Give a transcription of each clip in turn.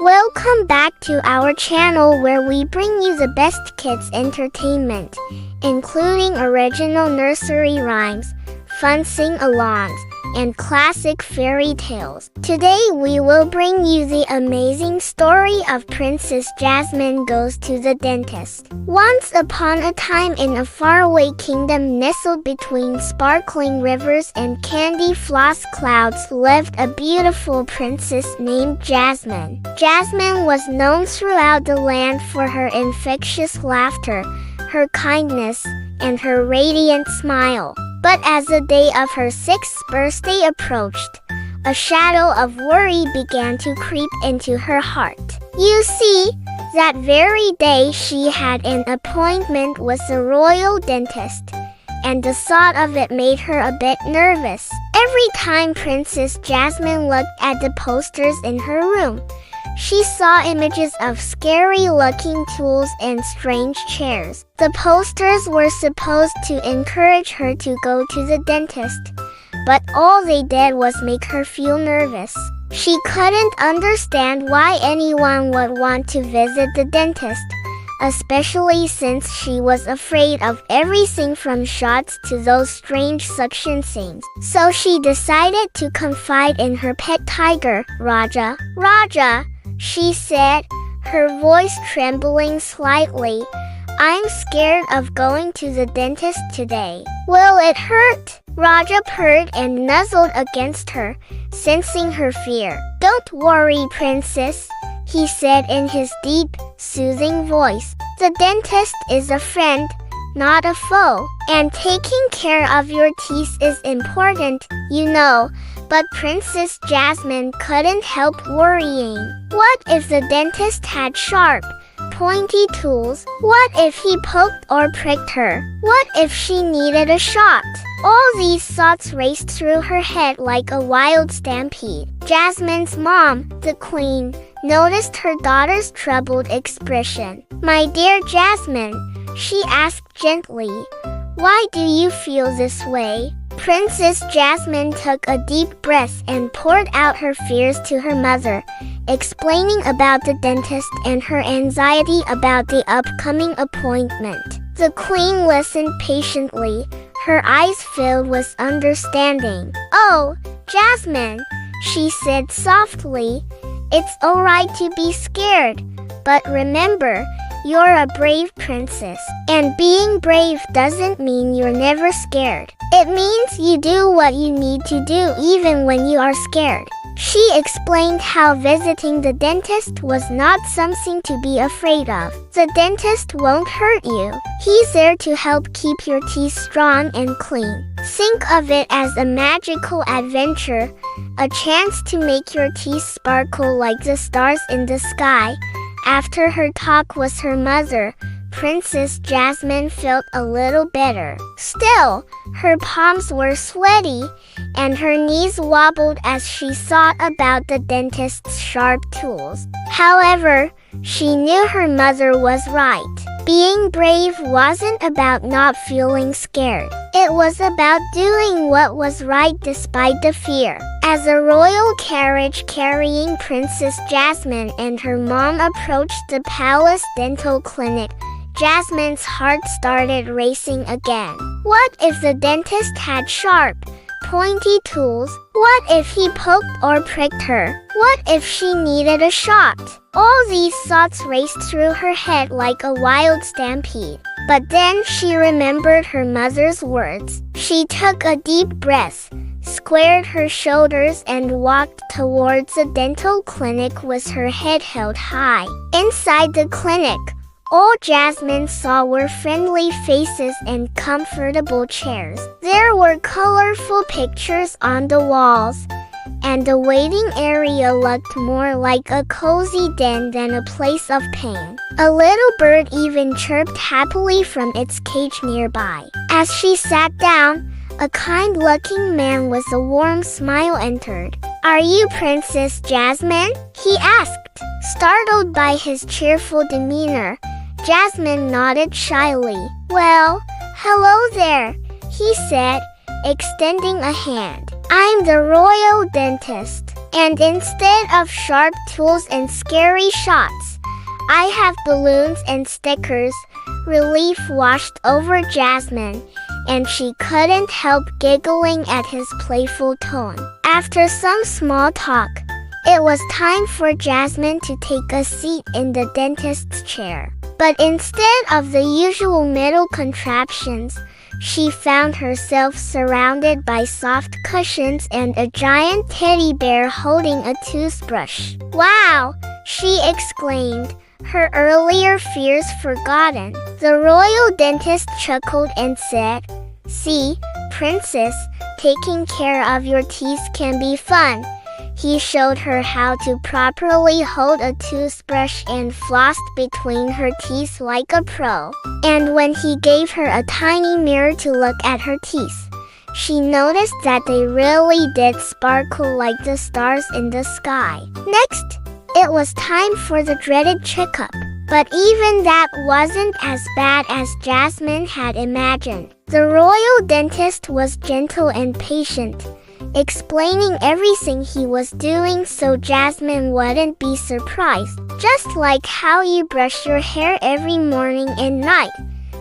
Welcome back to our channel where we bring you the best kids entertainment, including original nursery rhymes, fun sing-alongs, and classic fairy tales. Today we will bring you the amazing story of Princess Jasmine Goes to the Dentist. Once upon a time in a faraway kingdom nestled between sparkling rivers and candy floss clouds lived a beautiful princess named Jasmine. Jasmine was known throughout the land for her infectious laughter, her kindness, and her radiant smile. But as the day of her 6th birthday approached, a shadow of worry began to creep into her heart. You see, that very day she had an appointment with the royal dentist, and the thought of it made her a bit nervous. Every time Princess Jasmine looked at the posters in her room, she saw images of scary-looking tools and strange chairs. The posters were supposed to encourage her to go to the dentist, but all they did was make her feel nervous. She couldn't understand why anyone would want to visit the dentist, especially since she was afraid of everything from shots to those strange suction things. So she decided to confide in her pet tiger, Raja. "Raja," she said, her voice trembling slightly, "I'm scared of going to the dentist today. Will it hurt?" Raja purred and nuzzled against her, sensing her fear. "Don't worry, princess," he said in his deep, soothing voice. "The dentist is a friend, not a foe. And taking care of your teeth is important, you know." But Princess Jasmine couldn't help worrying. What if the dentist had sharp, pointy tools? What if he poked or pricked her? What if she needed a shot? All these thoughts raced through her head like a wild stampede. Jasmine's mom, the queen, noticed her daughter's troubled expression. "My dear Jasmine," she asked gently, "why do you feel this way?" Princess Jasmine took a deep breath and poured out her fears to her mother, explaining about the dentist and her anxiety about the upcoming appointment. The queen listened patiently, her eyes filled with understanding. "Oh, Jasmine," she said softly, "it's all right to be scared, but remember, you're a brave princess. And being brave doesn't mean you're never scared. It means you do what you need to do even when you are scared." She explained how visiting the dentist was not something to be afraid of. The dentist won't hurt you. He's there to help keep your teeth strong and clean. Think of it as a magical adventure, a chance to make your teeth sparkle like the stars in the sky. After her talk with her mother, Princess Jasmine felt a little better. Still, her palms were sweaty, and her knees wobbled as she thought about the dentist's sharp tools. However, she knew her mother was right. Being brave wasn't about not feeling scared. It was about doing what was right despite the fear. As a royal carriage carrying Princess Jasmine and her mom approached the palace dental clinic, Jasmine's heart started racing again. What if the dentist had sharp, pointy tools? What if he poked or pricked her? What if she needed a shot? All these thoughts raced through her head like a wild stampede. But then she remembered her mother's words. She took a deep breath, squared her shoulders, and walked towards the dental clinic with her head held high. Inside the clinic, all Jasmine saw were friendly faces and comfortable chairs. There were colorful pictures on the walls, and the waiting area looked more like a cozy den than a place of pain. A little bird even chirped happily from its cage nearby. As she sat down, a kind-looking man with a warm smile entered. "Are you Princess Jasmine?" he asked. Startled by his cheerful demeanor, Jasmine nodded shyly. "Well, hello there," he said, extending a hand. "I'm the royal dentist." And instead of sharp tools and scary shots, I have balloons and stickers." Relief washed over Jasmine, and she couldn't help giggling at his playful tone. After some small talk, it was time for Jasmine to take a seat in the dentist's chair. But instead of the usual middle contraptions, she found herself surrounded by soft cushions and a giant teddy bear holding a toothbrush. "Wow!" she exclaimed, her earlier fears forgotten. The royal dentist chuckled and said, "See, Princess, taking care of your teeth can be fun." He showed her how to properly hold a toothbrush and floss between her teeth like a pro. And when he gave her a tiny mirror to look at her teeth, she noticed that they really did sparkle like the stars in the sky. Next, it was time for the dreaded checkup. But even that wasn't as bad as Jasmine had imagined. The royal dentist was gentle and patient, explaining everything he was doing so Jasmine wouldn't be surprised. "Just like how you brush your hair every morning and night,"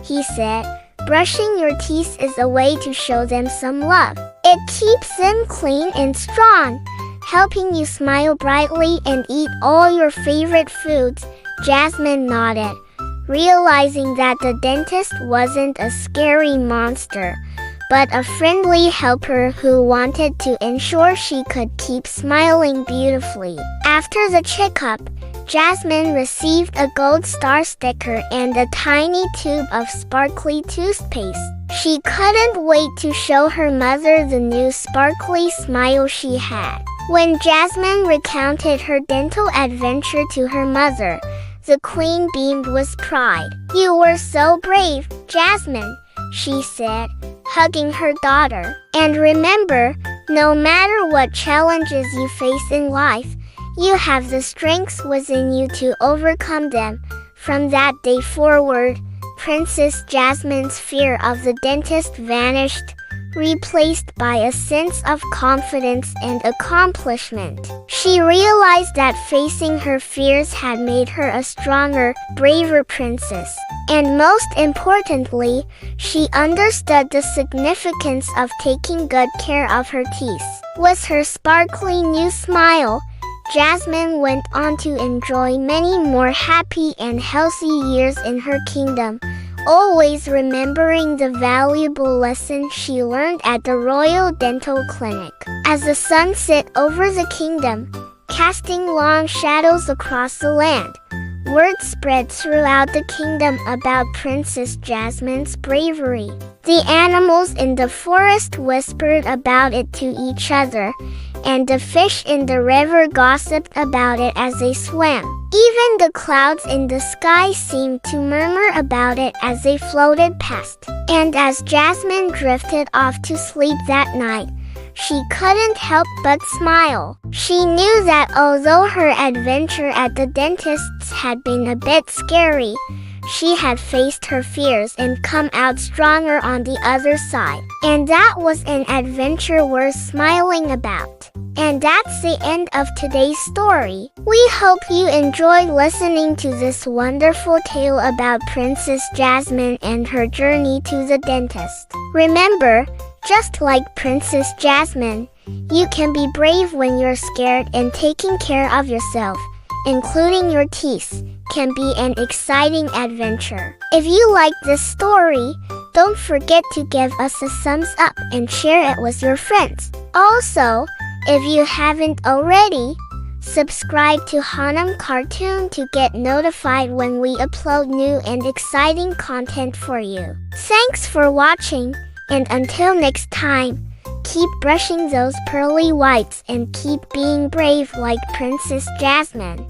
he said. "Brushing your teeth is a way to show them some love. It keeps them clean and strong, helping you smile brightly and eat all your favorite foods." Jasmine nodded, realizing that the dentist wasn't a scary monster, but a friendly helper who wanted to ensure she could keep smiling beautifully. After the checkup, Jasmine received a gold star sticker and a tiny tube of sparkly toothpaste. She couldn't wait to show her mother the new sparkly smile she had. When Jasmine recounted her dental adventure to her mother, the queen beamed with pride. "You were so brave, Jasmine," she said, hugging her daughter. "And remember, no matter what challenges you face in life, you have the strength within you to overcome them." From that day forward, Princess Jasmine's fear of the dentist vanished, replaced by a sense of confidence and accomplishment. She realized that facing her fears had made her a stronger, braver princess. And most importantly, she understood the significance of taking good care of her teeth. With her sparkly new smile, Jasmine went on to enjoy many more happy and healthy years in her kingdom, always remembering the valuable lesson she learned at the Royal Dental Clinic. As the sun set over the kingdom, casting long shadows across the land, word spread throughout the kingdom about Princess Jasmine's bravery. The animals in the forest whispered about it to each other, and the fish in the river gossiped about it as they swam. Even the clouds in the sky seemed to murmur about it as they floated past. And as Jasmine drifted off to sleep that night, she couldn't help but smile. She knew that although her adventure at the dentist's had been a bit scary, she had faced her fears and come out stronger on the other side. And that was an adventure worth smiling about. And that's the end of today's story. We hope you enjoyed listening to this wonderful tale about Princess Jasmine and her journey to the dentist. Remember, just like Princess Jasmine, you can be brave when you're scared, and taking care of yourself, including your teeth, can be an exciting adventure. If you like this story, don't forget to give us a thumbs up and share it with your friends. Also, if you haven't already, subscribe to Hanam Cartoon to get notified when we upload new and exciting content for you. Thanks for watching, and until next time, keep brushing those pearly whites and keep being brave like Princess Jasmine.